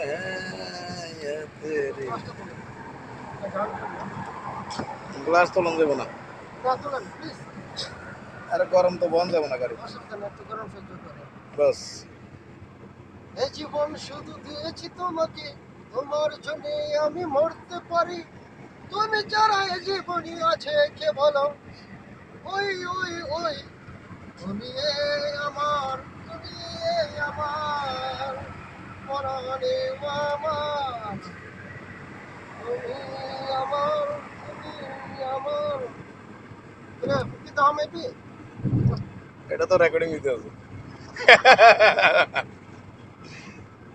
है तेरी গ্লাস তোলন দেব না আরে গরম তো বন্ধ দেব না গাড়ি বাস এই জীবন শুধু দিয়েছি তোমাকে তোমার জন্য আমি মরতে পারি তুমি যারা এই জীবনই আছে কে বলো ওই ওই ওই তুমি আমার তুমি আমার পরাণে আমার তুমি আমার তুমি আমার কিন্তু আমি এটা তো রেকর্ডিং দিতে আছে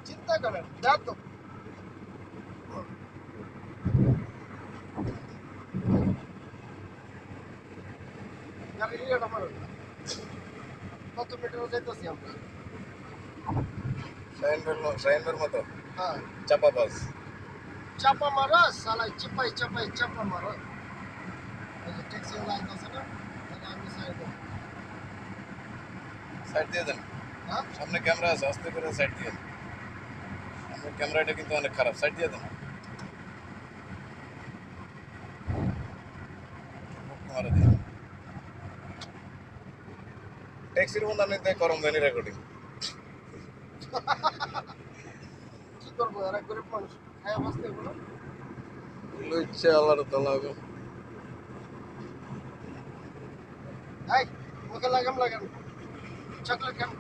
চিন্তা করেন যা তো কত মিটার যাইতেছি আমরা সাইনবের মতো হ্যাঁ চাপা বাস চাপা মারা সালাই চিপাই চাপাই চাপা মারা এই যে ট্যাক্সি লাইন আছে না আমি সাইড দিয়ে দেন হ্যাঁ সামনে ক্যামেরা আছে আস্তে করে সাইড দিয়ে দেন সামনে ক্যামেরাটা কিন্তু অনেক খারাপ সাইড দিয়ে দেন মারা দিয়ে ট্যাক্সির মধ্যে আমি তাই করম জানি রেকর্ডিং কি করবো এরা গরিব মানুষ খায় বাঁচতে এগুলো লইছে আল্লাহর তাআলা এই মুখে লাগাম লাগাম চকলেট খান